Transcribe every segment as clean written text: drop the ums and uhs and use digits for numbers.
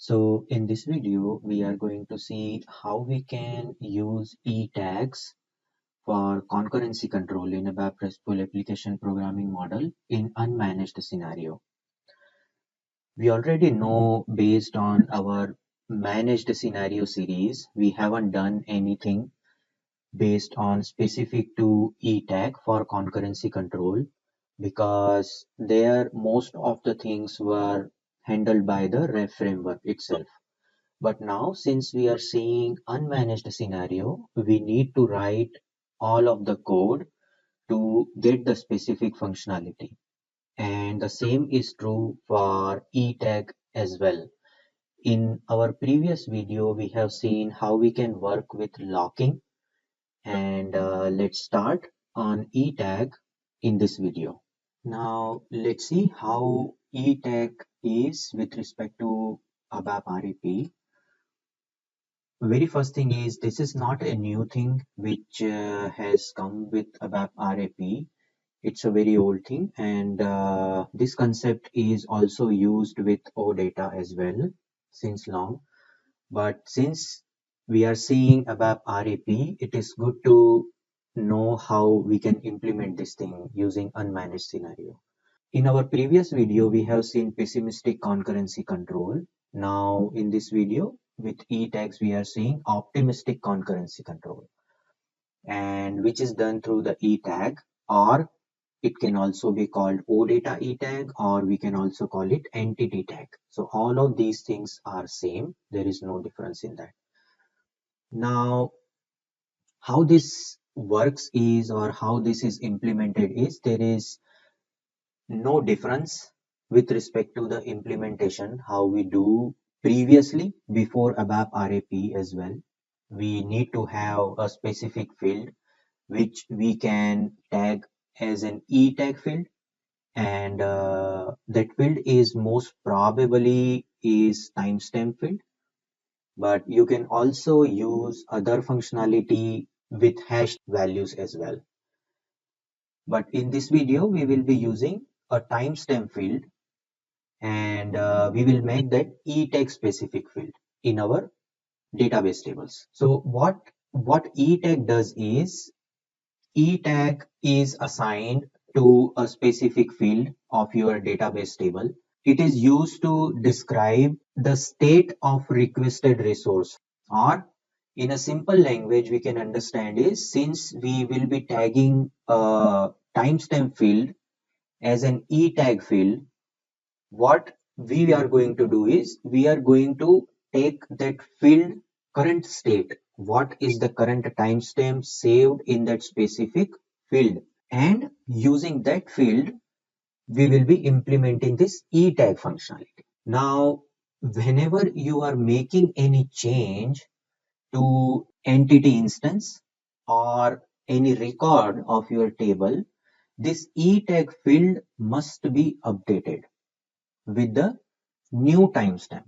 So in this video, we are going to see how we can use ETags for concurrency control in ABAP Restful Application Programming model in unmanaged scenario. We already know based on our managed scenario series, we haven't done anything based on specific to ETag for concurrency control because there most of the things were handled by the REF framework itself. But now, since we are seeing unmanaged scenario, we need to write all of the code to get the specific functionality. And the same is true for ETag as well. In our previous video, we have seen how we can work with locking. And let's start on ETag in this video. Now, let's see how ETag is with respect to ABAP RAP. Very first thing is this is not a new thing which has come with ABAP RAP. It's a very old thing, and this concept is also used with OData as well since long. But since we are seeing ABAP RAP, it is good to know how we can implement this thing using unmanaged scenario. In our previous video, we have seen pessimistic concurrency control. Now in this video with ETags, we are seeing optimistic concurrency control, and which is done through the ETag, or it can also be called OData ETag, or we can also call it entity tag. So all of these things are same. There is no difference in that. Now, how this works is, or how this is implemented is, there is no difference with respect to the implementation, how we do previously before ABAP RAP as well. We need to have a specific field which we can tag as an ETag field, and that field is most probably is timestamp field, but you can also use other functionality with hashed values as well. But in this video, we will be using a timestamp field, and we will make that ETag specific field in our database tables. So what ETag does is, ETag is assigned to a specific field of your database table. It is used to describe the state of requested resource, or in a simple language we can understand is, since we will be tagging a timestamp field as an ETag field, what we are going to do is we are going to take that field current state, what is the current timestamp saved in that specific field, and using that field we will be implementing this ETag functionality. Now, whenever you are making any change to entity instance or any record of your table, this ETag field must be updated with the new timestamp,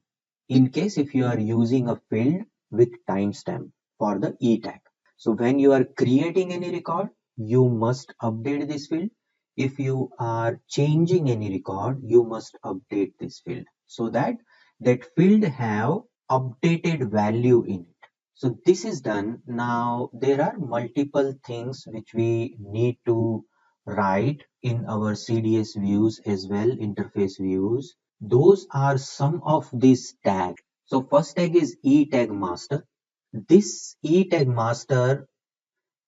in case if you are using a field with timestamp for the ETag. So when you are creating any record, you must update this field. If you are changing any record, you must update this field so that that field have updated value in it. So this is done. Now there are multiple things which we need to write in our CDS views as well, interface views. Those are some of these tags. So first tag is ETag master. This ETag master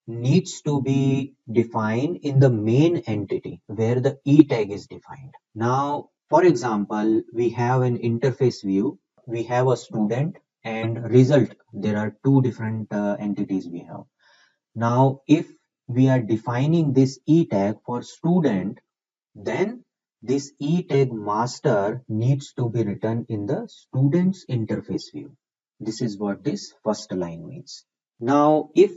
needs to be defined in the main entity where the ETag is defined. Now, for example, we have an interface view. We have a student and result. There are two different entities we have. Now, if we are defining this ETag for student, then this ETag master needs to be written in the student's interface view. This is what this first line means. Now, if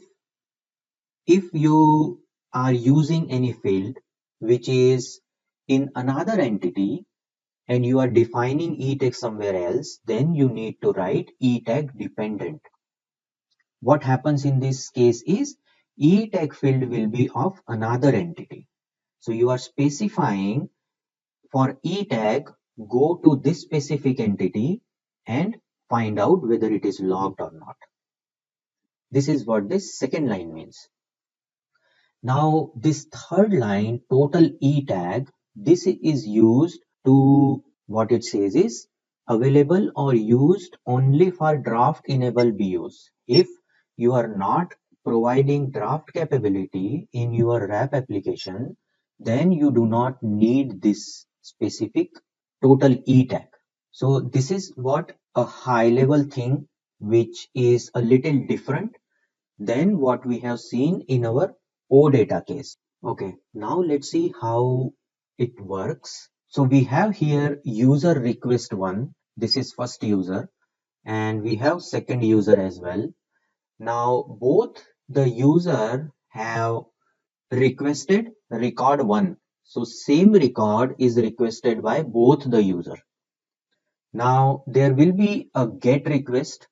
you are using any field which is in another entity and you are defining ETag somewhere else, then you need to write ETag dependent. What happens in this case is ETag field will be of another entity. So you are specifying for ETag, go to this specific entity and find out whether it is logged or not. This is what this second line means. Now this third line, total ETag, this is used to, what it says is available or used only for draft enable BOs. If you are not providing draft capability in your RAP application, then you do not need this specific total ETag. So this is what a high level thing which is a little different than what we have seen in our OData case. Okay, now let's see how it works. So we have here user request 1. This is first user, and we have second user as well. Now both the user have requested record 1. So same record is requested by both the user. Now there will be a get request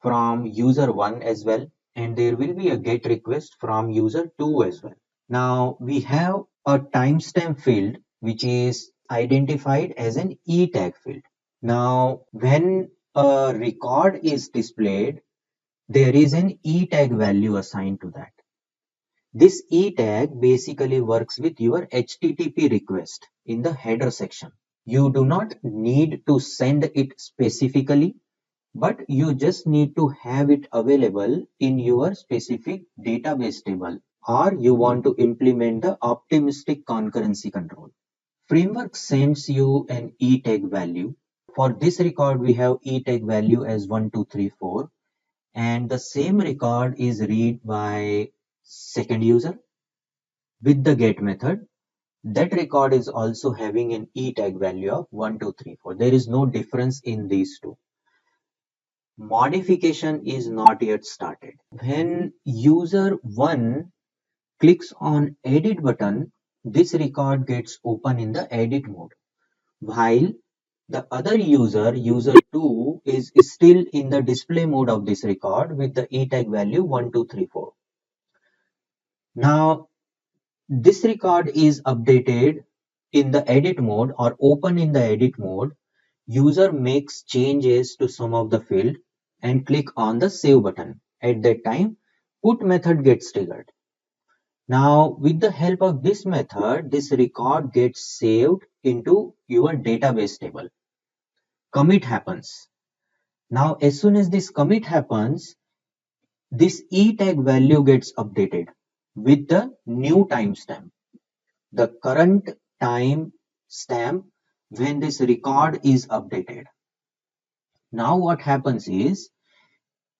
from user 1 as well, and there will be a get request from user 2 as well. Now we have a timestamp field which is identified as an ETag field. Now when a record is displayed, there is an ETag value assigned to that. This ETag basically works with your HTTP request in the header section. You do not need to send it specifically, but you just need to have it available in your specific database table, or you want to implement the optimistic concurrency control. Framework sends you an ETag value. For this record, we have ETag value as 1234, and the same record is read by second user with the get method. That record is also having an ETag value of 1234. There is no difference in these two. Modification is not yet started. When user 1 clicks on edit button, this record gets open in the edit mode, while the other user, user 2, is still in the display mode of this record with the ETag value 1234. Now this record is updated in the edit mode or open in the edit mode. User makes changes to some of the field and click on the save button. At that time, put method gets triggered. Now with the help of this method, this record gets saved into your database table. Commit happens. Now as soon as this commit happens, this ETag value gets updated with the new timestamp. The current time stamp when this record is updated. Now what happens is,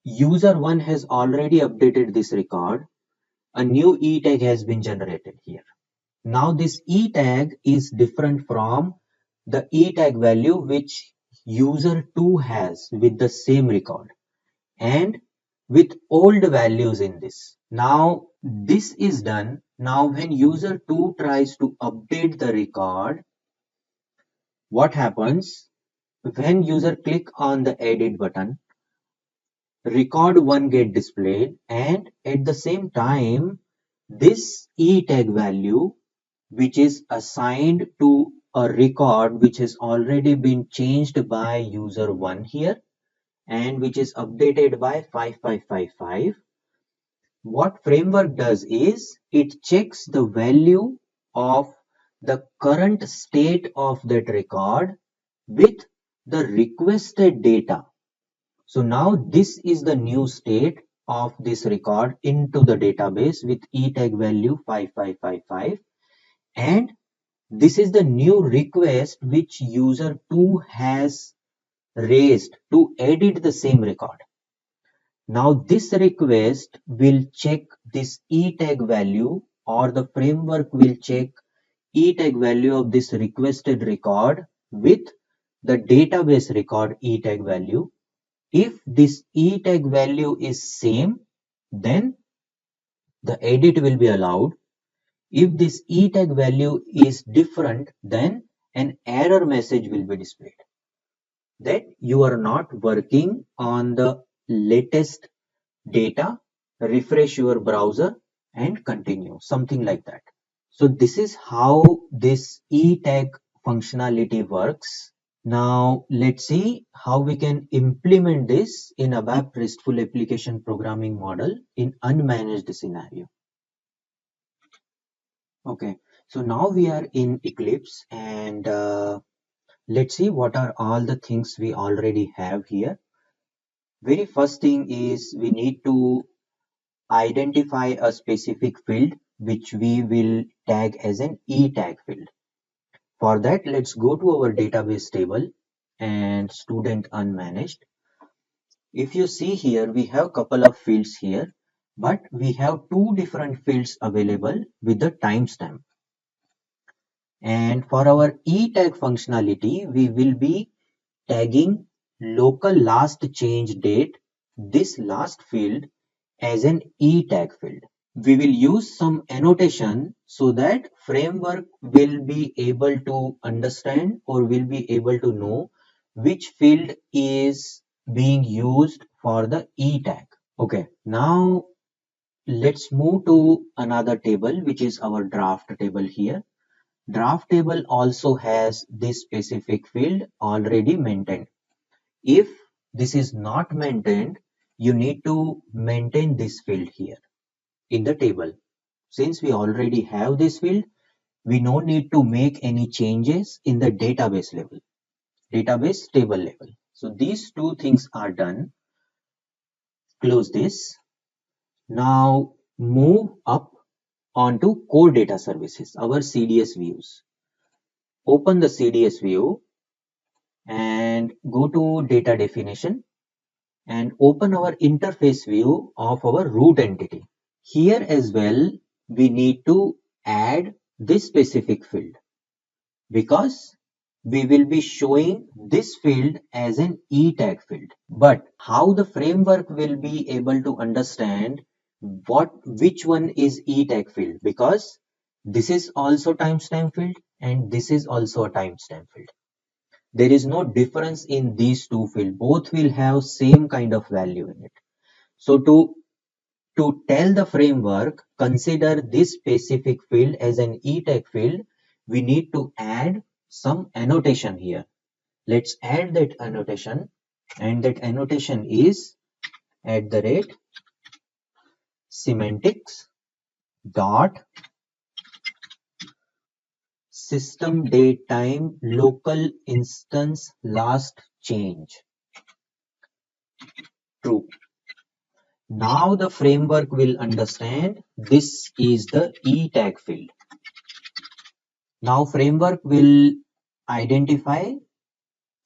user 1 has already updated this record. A new ETag has been generated here. Now this ETag is different from the ETag value which user 2 has with the same record and with old values in this. Now this is done. Now when user 2 tries to update the record, what happens? When user click on the edit button, record 1 get displayed, and at the same time this ETag value which is assigned to a record which has already been changed by user 1 here and which is updated by 5555. What framework does is it checks the value of the current state of that record with the requested data. So now this is the new state of this record into the database with ETag value 5555, and this is the new request which user 2 has raised to edit the same record. Now this request will check this ETag value, or the framework will check ETag value of this requested record with the database record ETag value. If this ETag value is same, then the edit will be allowed. If this ETag value is different, then an error message will be displayed that you are not working on the latest data, refresh your browser and continue, something like that. So this is how this ETag functionality works. Now let's see how we can implement this in ABAP Restful Application Programming model in unmanaged scenario. Okay, so now we are in Eclipse and let's see what are all the things we already have here. Very first thing is we need to identify a specific field which we will tag as an ETag field. For that, let's go to our database table and student unmanaged. If you see here, we have a couple of fields here, but we have two different fields available with the timestamp. And for our ETag functionality, we will be tagging local last change date, this last field, as an ETag field. We will use some annotation so that framework will be able to understand or will be able to know which field is being used for the ETag. Okay, now let's move to another table, which is our draft table here. Draft table also has this specific field already maintained. If this is not maintained, you need to maintain this field here in the table. Since we already have this field, we no need to make any changes in the database level, database table level. So these two things are done. Close this. Now move up onto core data services, our CDS views. Open the CDS view and go to data definition and open our interface view of our root entity. Here as well, we need to add this specific field because we will be showing this field as an ETag field. But how the framework will be able to understand which one is ETag field, because this is also timestamp field and this is also a timestamp field. There is no difference in these two fields. Both will have same kind of value in it. So to tell the framework, consider this specific field as an ETag field, we need to add some annotation here. Let's add that annotation, and that annotation is @semantics dot system date time local instance last change true. Now the framework will understand this is the ETag field. Now framework will identify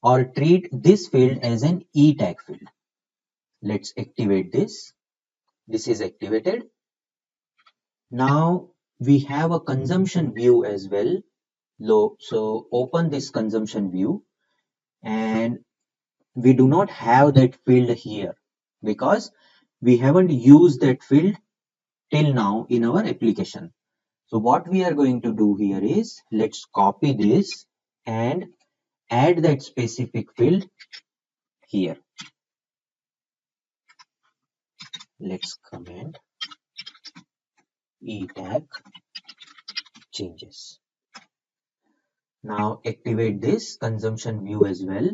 or treat this field as an ETag field. Let's activate this. This is activated. Now we have a consumption view as well. So open this consumption view, and we do not have that field here because we haven't used that field till now in our application. So what we are going to do here is, let's copy this and add that specific field here. Let's comment ETag changes. Now activate this consumption view as well.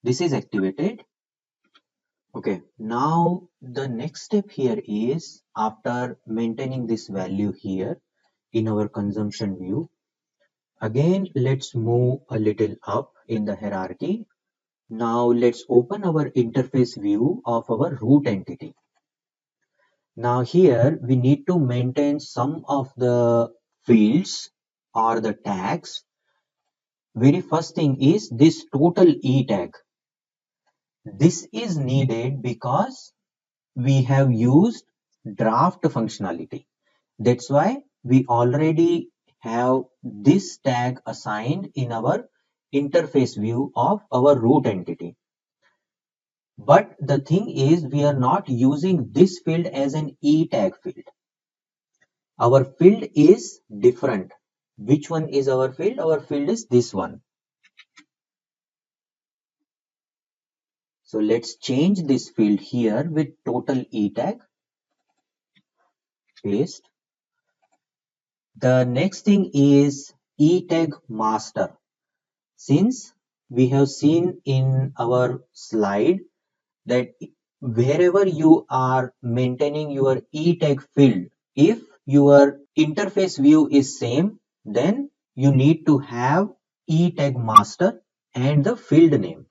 This is activated. Okay, now the next step here is, after maintaining this value here in our consumption view, again let's move a little up in the hierarchy. Now let's open our interface view of our root entity. Now here we need to maintain some of the fields or the tags. Very first thing is this total ETag. This is needed because we have used draft functionality. That's why we already have this tag assigned in our interface view of our root entity. But the thing is, we are not using this field as an ETag field. Our field is different. Which one is our field? Our field is this one. So let's change this field here with total ETag. Paste. The next thing is ETag master. Since we have seen in our slide that wherever you are maintaining your ETag field, if your interface view is same, then you need to have ETag master and the field name.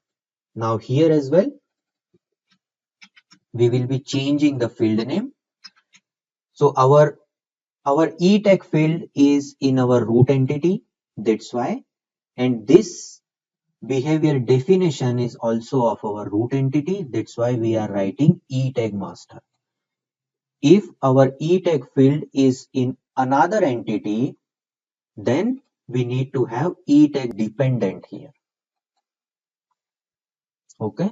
Now here as well, we will be changing the field name. So our ETag field is in our root entity, that's why, and this behavior definition is also of our root entity, that's why we are writing ETag master. If our ETag field is in another entity, then we need to have ETag dependent here. Okay,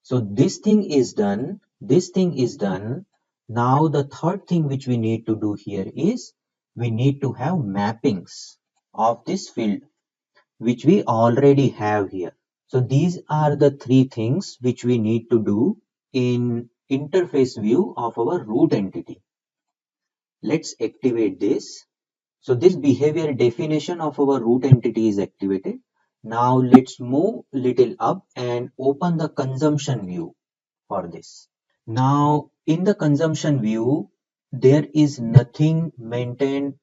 so this thing is done. Now the third thing which we need to do here is we need to have mappings of this field, which we already have here. So these are the three things which we need to do in interface view of our root entity. Let's activate this. So this behavior definition of our root entity is activated. Now let's move little up and open the consumption view for this. Now in the consumption view, there is nothing maintained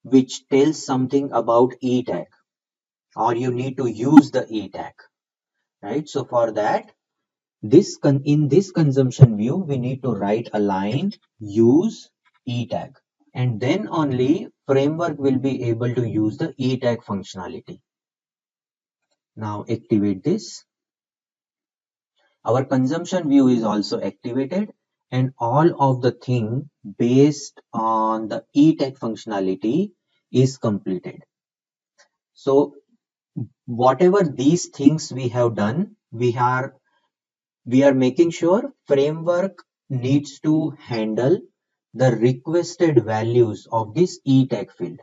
which tells something about ETag, or you need to use the ETag, right? So for that, in this consumption view, we need to write a line use ETag, and then only framework will be able to use the ETag functionality. Now activate this. Our consumption view is also activated, and all of the thing based on the ETag functionality is completed. So whatever these things we have done, we are making sure framework needs to handle the requested values of this ETag field.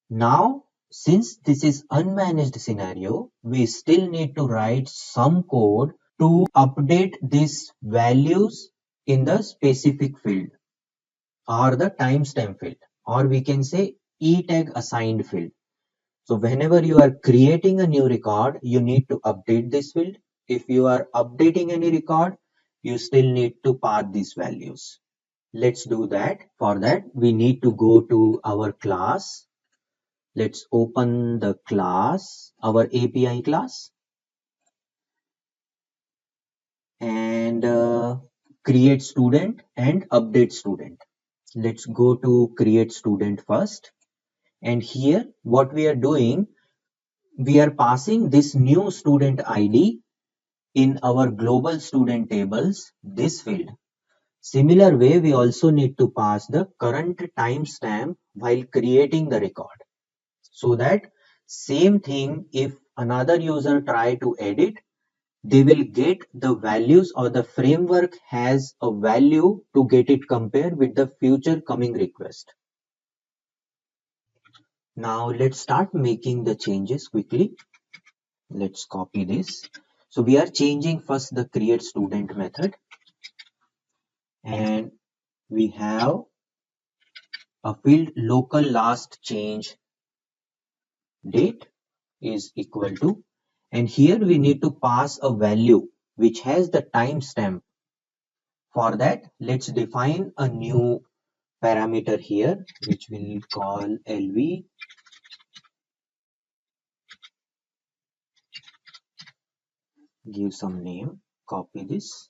Now, since this is unmanaged scenario, we still need to write some code to update these values in the specific field or the timestamp field, or we can say ETag assigned field. So whenever you are creating a new record, you need to update this field. If you are updating any record, you still need to pass these values. Let's do that. For that, we need to go to our class. Let's open the class, our API class, and create student and update student. Let's go to create student first. And here, what we are doing, we are passing this new student ID in our global student tables, this field. Similar way, we also need to pass the current timestamp while creating the record. So that same thing, if another user try to edit, they will get the values, or the framework has a value to get it compared with the future coming request. Now let's start making the changes quickly. Let's copy this. So we are changing first the create student method, and we have a field local last change date is equal to, and here we need to pass a value which has the timestamp. For that, let's define a new parameter here, which we'll call LV. Give some name, copy this,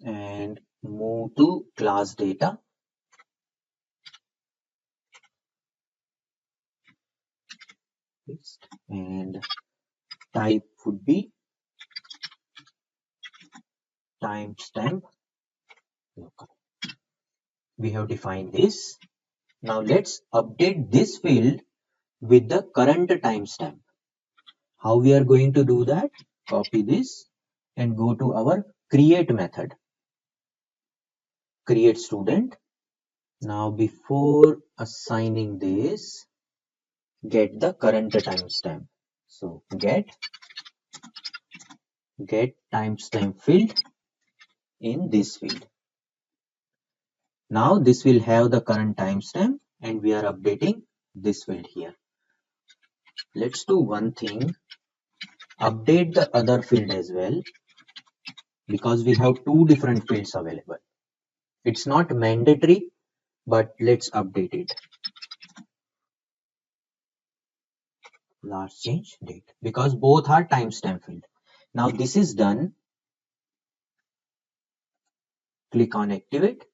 and move to class data. And type would be timestamp local. We have defined this. Now let's update this field with the current timestamp. How we are going to do that? Copy this and go to our create method. Create student. Now before assigning this, get the current timestamp. So get timestamp field in this field. Now this will have the current timestamp and we are updating this field here. Let's do one thing, update the other field as well, because we have two different fields available. It's not mandatory, but let's update it. Last change date, because both are timestamp field. Now this is done. Click on activate.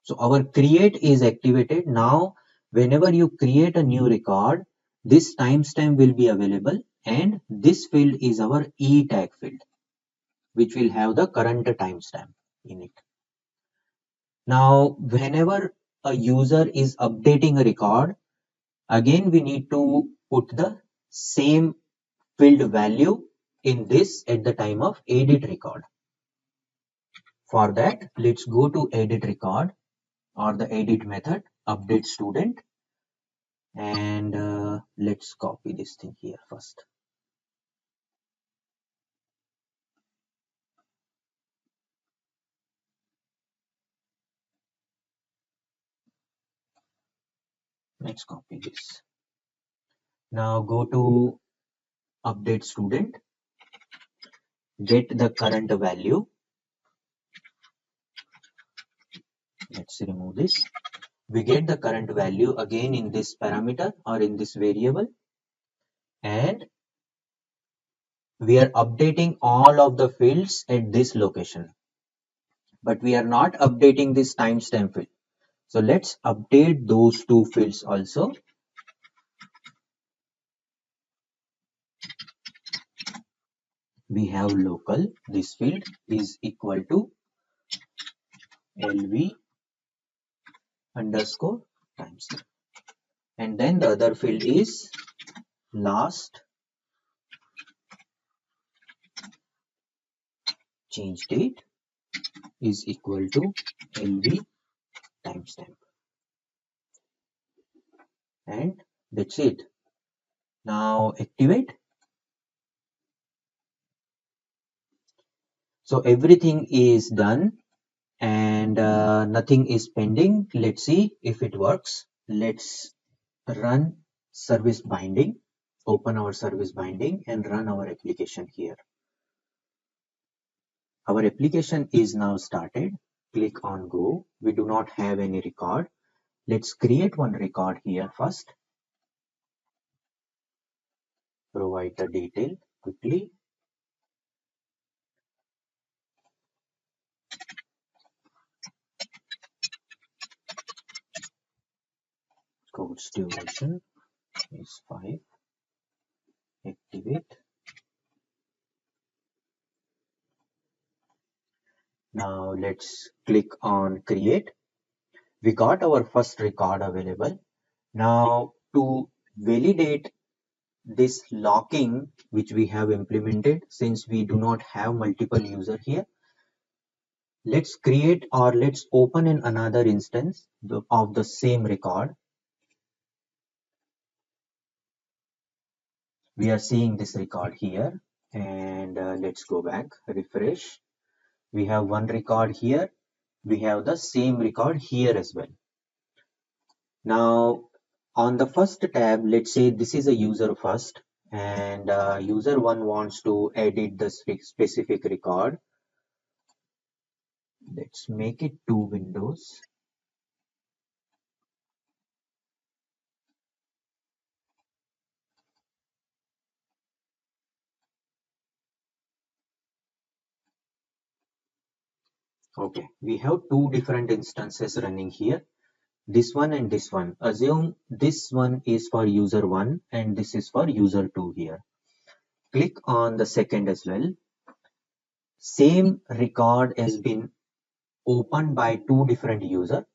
So our create is activated. Now whenever you create a new record, this timestamp will be available, and this field is our ETag field, which will have the current timestamp in it. Now whenever a user is updating a record, again we need to put the same field value in this at the time of edit record. For that, let's go to edit record or the edit method, update student, and let's copy this thing here first. Let's copy this. Now go to update student, get the current value. Let's remove this. We get the current value again in this parameter or in this variable, and we are updating all of the fields at this location, but we are not updating this timestamp field. So let's update those two fields also. We have local, this field is equal to LV underscore timestamp, and then the other field is last change date is equal to LV timestamp, and that's it. Now activate. So everything is done and nothing is pending. Let's see if it works. Let's run service binding, open our service binding and run our application here. Our application is now started. Click on go. We do not have any record. Let's create one record here first. Provide the detail quickly. Code's duration is 5. Activate. Now let's click on create. We got our first record available. Now to validate this locking which we have implemented, since we do not have multiple user here, let's create or let's open in another instance of the same record. We are seeing this record here, and let's go back, refresh. We have one record here. We have the same record here as well. Now on the first tab, let's say this is a user first, and user 1 wants to edit the specific record. Let's make it 2 windows. Okay, we have two different instances running here, this one and this one. Assume this one is for user 1 and this is for user 2 here. Click on the second as well. Same record has been opened by two different users.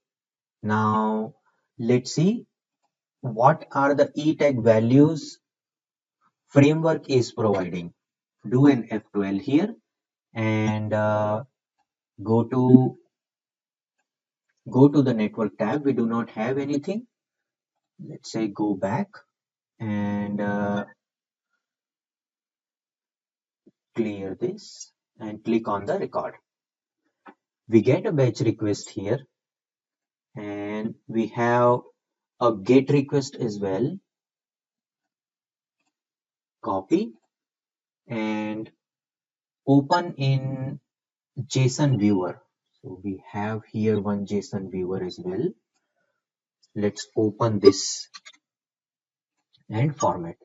Now let's see what are the ETag values framework is providing. Do an F12 here and go to the network tab. We do not have anything. Let's say go back and clear this and click on the record. We get a batch request here, and we have a get request as well. Copy and open in JSON viewer. So we have here one JSON viewer as well. Let's open this and format.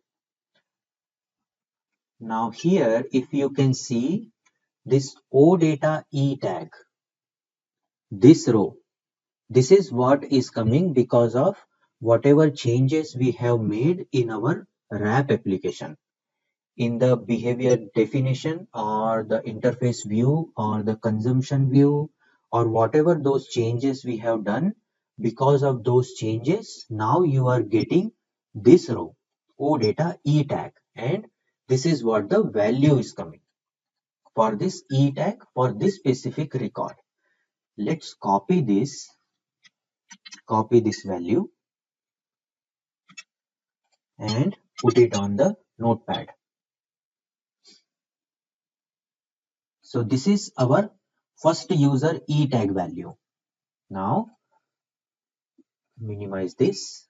Now here, if you can see this OData ETag, this row, this is what is coming because of whatever changes we have made in our RAP application. In the behavior definition or the interface view or the consumption view or whatever those changes we have done, because of those changes, now you are getting this row, OData ETag, and this is what the value is coming for this ETag for this specific record. Let's copy this value and put it on the notepad. So this is our first user ETag value. Now minimize this,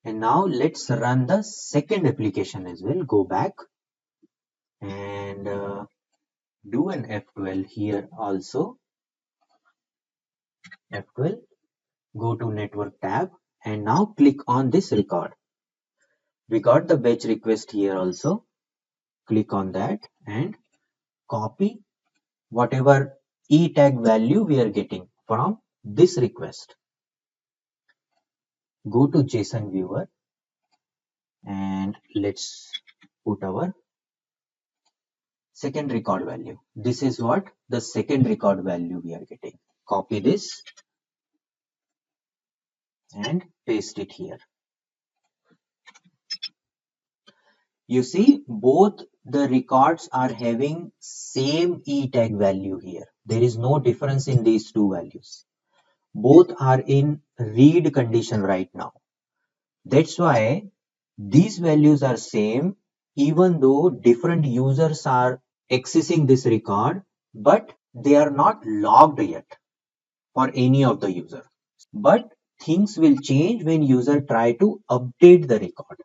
and now let's run the second application as well. Go back and do an F12 here also. F12, go to network tab and now click on this record. We got the batch request here also. Click on that and copy whatever ETag value we are getting from this request. Go to JSON viewer and let's put our second record value. This is what the second record value we are getting. Copy this and paste it here. You see, both the records are having same ETag value here. There is no difference in these two values. Both are in read condition right now. That's why these values are same even though different users are accessing this record, but they are not logged yet for any of the user. But things will change when user try to update the record.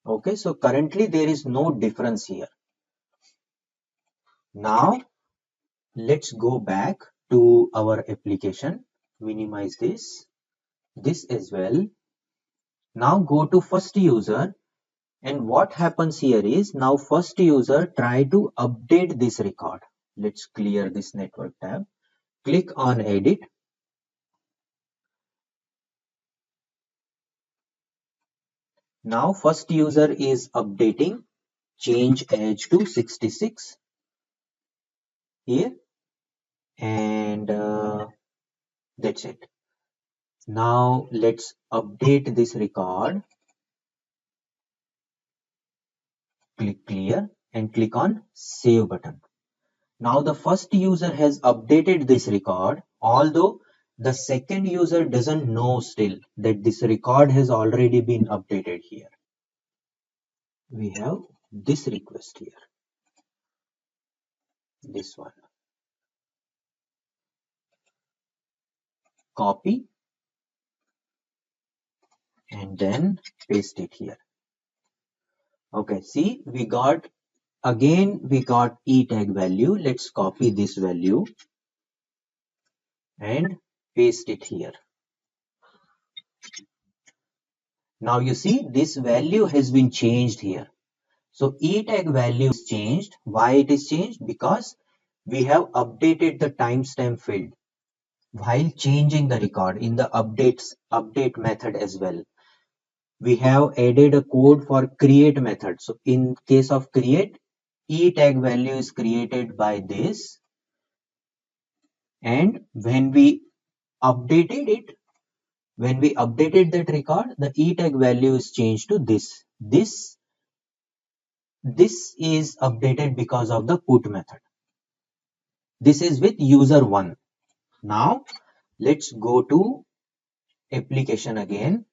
Okay, so currently there is no difference here. Now let's go back to our application, minimize this as well. Now go to first user, and what happens here is now first user try to update this record. Let's clear this network tab, click on edit. Now first user is updating, change age to 66 here, and that's it. Now let's update this record. Click clear and click on save button. Now the first user has updated this record, although the second user doesn't know still that this record has already been updated here. We have this request here, this one. Copy and then paste it here. Okay, see, we got ETag value. Let's copy this value and paste it here. Now you see this value has been changed here. So ETag value is changed. Why it is changed? Because we have updated the timestamp field while changing the record in the update method as well. We have added a code for create method. So in case of create, ETag value is created by this, and when we updated that record, the ETag value is changed to this. This is updated because of the put method. This is with user 1. Now let's go to application again.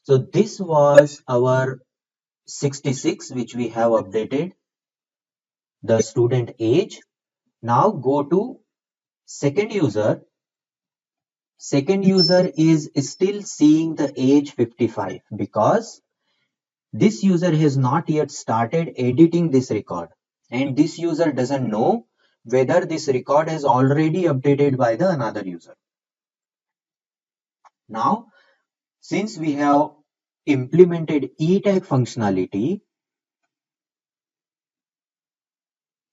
So this was our 66, which we have updated the student age. Now go to second user. Second user is still seeing the age 55 because this user has not yet started editing this record, and this user doesn't know whether this record is already updated by the another user. Now, since we have implemented ETag functionality,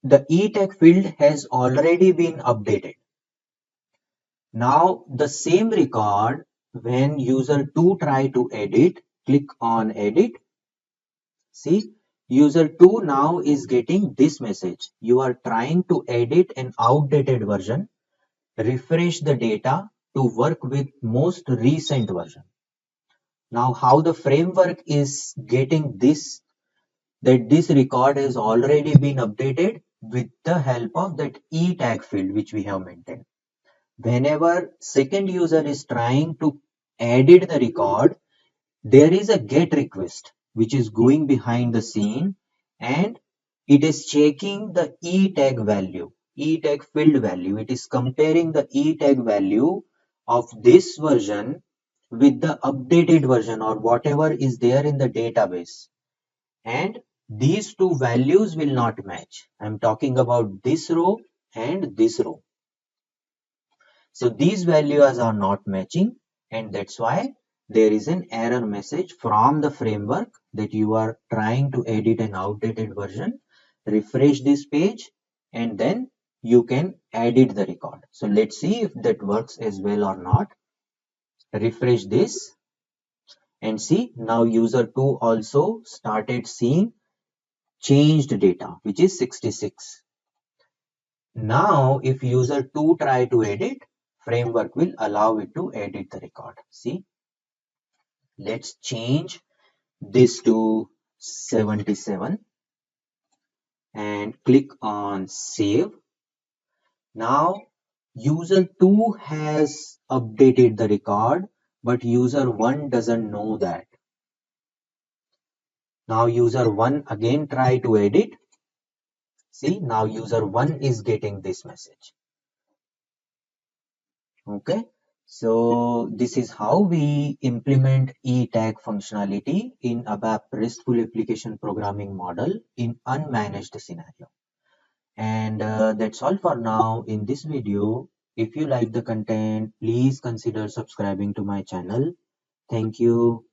the ETag field has already been updated. Now, the same record, when user 2 try to edit, click on edit. See, user 2 now is getting this message. You are trying to edit an outdated version. Refresh the data to work with most recent version. Now, how the framework is getting this, that this record has already been updated with the help of that ETag field which we have maintained. Whenever second user is trying to edit the record, there is a get request which is going behind the scene, and it is checking the ETag value, ETag field value. It is comparing the ETag value of this version with the updated version or whatever is there in the database. And these two values will not match. I'm talking about this row and this row. So these values are not matching, and that's why there is an error message from the framework that you are trying to edit an outdated version. Refresh this page and then you can edit the record. So let's see if that works as well or not. Refresh this and see, now user 2 also started seeing changed data, which is 66. Now if user 2 try to edit, framework will allow it to edit the record. See, let's change this to 77 and click on save. Now user 2 has updated the record, but user 1 doesn't know that. Now user 1 again try to edit. See, now user 1 is getting this message. Okay, so this is how we implement ETag functionality in ABAP Restful Application Programming model in unmanaged scenario. And that's all for now in this video. If you like the content, please consider subscribing to my channel. Thank you.